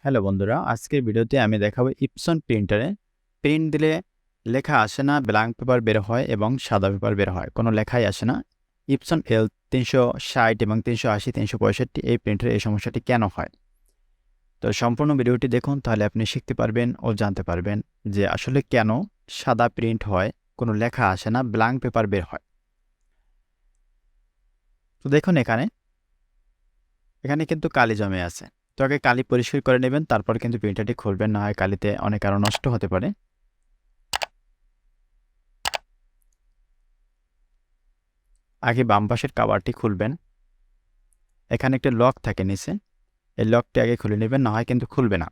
Hello বন্ধুরা, আজকের ভিডিওতে আমি দেখাবো ইপসন প্রিন্টারে প্রিন্ট দিলে লেখা আসে না, ব্ল্যাঙ্ক পেপার বের হয় এবং সাদা পেপার বের হয়, কোনো লেখাই আসে না। ইপসন l360 এবং 380 365 এই প্রিন্টারে এই সমস্যাটি কেন হয়? তো সম্পূর্ণ ভিডিওটি দেখুন, তাহলে আপনি শিখতে পারবেন ও জানতে পারবেন যে আসলে কেন সাদা প্রিন্ট হয়, কোনো লেখা আসে না, ব্ল্যাঙ্ক পেপার বের হয়। তো দেখুন এখানে কিন্তু কালি জমে আছে। তো আগে কালি পরিষ্কার করে নেবেন, তারপর কিন্তু প্রিন্টারটি খুলবেন, না হয় কালিতে অনেক আরও নষ্ট হতে পারে। আগে বাম পাশের কভারটি খুলবেন। এখানে একটা লক থাকে নিচে, এই লকটি আগে খুলে নেবেন, না হয় কিন্তু খুলবে না।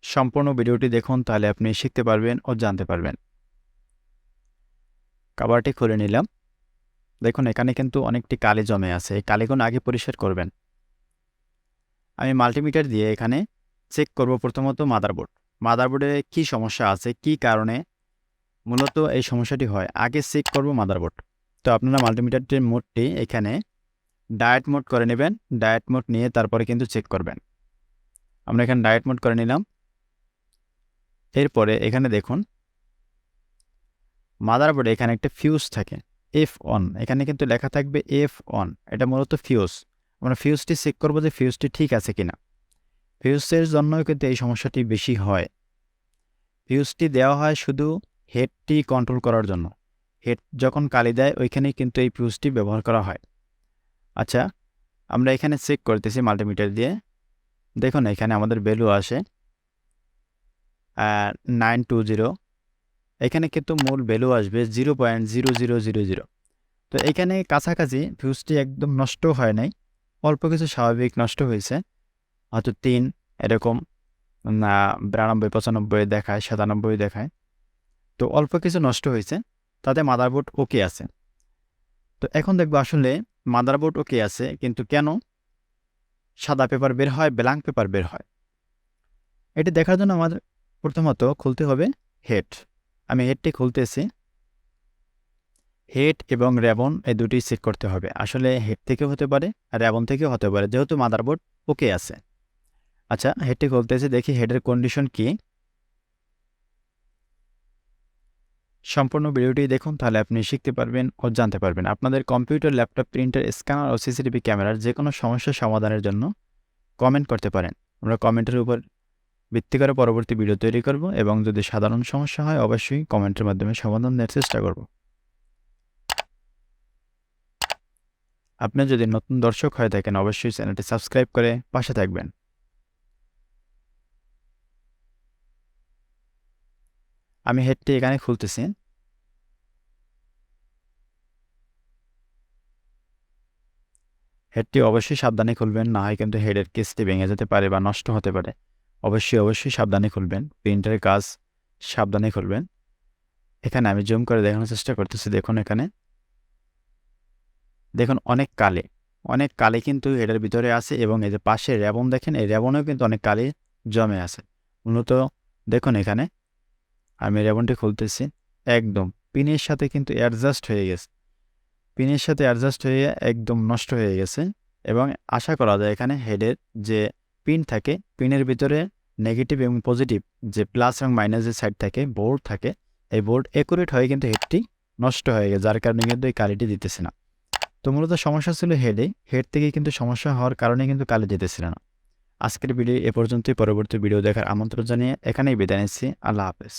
সম্পূর্ণ ভিডিওটি দেখুন, তাহলে আপনি শিখতে পারবেন ও জানতে পারবেন। কভারটি খুলে নিলাম। দেখুন এখানে কিন্তু অনেকটি কালি জমে আছে, এই কালিগুলো আগে পরিষ্কার করবেন। আমি মাল্টিমিটার দিয়ে এখানে চেক করব প্রথমত মাদারবোর্ডে কি সমস্যা আছে, কি কারণে মূলত এই সমস্যাটি হয়, আগে চেক করব মাদারবোর্ড। তো আপনারা মাল্টিমিটারটির মোডটি এখানে ডায়েট মোড করে নেবেন। ডায়েট মোড নিয়ে তারপরে কিন্তু চেক করবেন। আমরা এখানে ডায়েট মোড করে নিলাম। এরপরে এখানে দেখুন মাদারবোর্ডে এখানে একটা ফিউজ থাকে, F1, এখানে কিন্তু লেখা থাকবে F1, এটা মূলত ফিউজ। আমরা ফিউজটি চেক করব যে ফিউজটি ঠিক আছে কিনা। ফিউজের জন্যও কিন্তু এই সমস্যাটি বেশি হয়। ফিউজটি দেওয়া হয় শুধু হেডটি কন্ট্রোল করার জন্য। হেড যখন কালি দেয় ওইখানেই কিন্তু এই ফিউজটি ব্যবহার করা হয়। আচ্ছা, আমরা এখানে চেক করতেছি মাল্টিমিটার দিয়ে। দেখুন এখানে আমাদের ভ্যালু আসে 920। এখানে কিন্তু মূল ভ্যালু আসবে 0.0000। তো এখানে কাছাকাছি ফিউজটি একদম নষ্ট হয় নাই, অল্প কিছু স্বাভাবিক নষ্ট হয়েছে, হয়তো 3 এরকম, না 92 95 দেখায়, 97 দেখায়। তো অল্প কিছু নষ্ট হয়েছে, তাতে মাদারবোর্ড ওকে আছে। তো এখন দেখবো আসলে মাদারবোর্ড ওকে আছে, কিন্তু কেন সাদা পেপার বের হয়, ব্ল্যাঙ্ক পেপার বের হয়। এটি দেখার জন্য আমাদের প্রথমত খুলতে হবে হেড। আমি হেডটি খুলতেছি। হেড এবং র্যাবন এই দুটি চেক করতে হবে। আসলে হেড থেকে হতে পারে, র্যাবন থেকেও হতে পারে, যেহেতু মাদারবোর্ড ওকে আছে। আচ্ছা, হেডটি খুলতেছি, দেখি হেডের কন্ডিশন কি। সম্পূর্ণ ভিডিওটি দেখুন, তাহলে আপনি শিখতে পারবেন ও জানতে পারবেন। আপনাদের কম্পিউটার, ল্যাপটপ, প্রিন্টার, স্ক্যানার ও সিসিটিভি ক্যামেরার যে কোনো সমস্যা সমাধানের জন্য কমেন্ট করতে পারেন। আমরা কমেন্টের উপর ভিত্তি করে পরবর্তী ভিডিও তৈরি করব, এবং যদি সাধারণ সমস্যা হয় অবশ্যই কমেন্টের মাধ্যমে সমাধান দেওয়ার চেষ্টা করব। আপনি যদি নতুন দর্শক হয়ে থাকেন অবশ্যই চ্যানেলটি সাবস্ক্রাইব করে পাশে থাকবেন। আমি হেডটি এখানে খুলতেছি। হেডটি অবশ্যই সাবধানে খুলবেন, না হয় কিন্তু হেডের কেসটি ভেঙে যেতে পারে বা নষ্ট হতে পারে। অবশ্যই সাবধানে খুলবেন, প্রিন্টারের কাজ সাবধানে খুলবেন। এখানে আমি জুম করে দেখানোর চেষ্টা করতেছি। দেখুন এখানে দেখুন অনেক কালি কিন্তু এটার ভিতরে আছে, এবং এই যে পাশে র্যাবন দেখেন, এই র্যাবনেও কিন্তু অনেক কালি জমে আছে মূলত। দেখুন এখানে আমি র্যাবনটি খুলতেছি, একদম পিনের সাথে কিন্তু অ্যাডজাস্ট হয়ে গেছে, পিনের সাথে অ্যাডজাস্ট হয়ে একদম নষ্ট হয়ে গেছে। এবং আশা করা যায় এখানে হেডের যে পিন থাকে, পিনের ভিতরে নেগেটিভ এবং পজিটিভ যে প্লাস এবং মাইনাস যে সাইড থাকে, বোর্ড থাকে, এই বোর্ড অ্যাকুরেট হয়ে কিন্তু হেডটি নষ্ট হয়ে গেছে, যার কারণে কিন্তু এই কালিটি দিতেছে না। তো মূলত সমস্যা ছিল হেড থেকে কিন্তু সমস্যা হওয়ার কারণে কিন্তু কালি যেতেছিল না। আজকের ভিডিও এ পর্যন্তই। পরবর্তী ভিডিও দেখার আমন্ত্রণ জানিয়ে এখানেই বিদায় নিচ্ছি। আল্লাহ হাফেজ।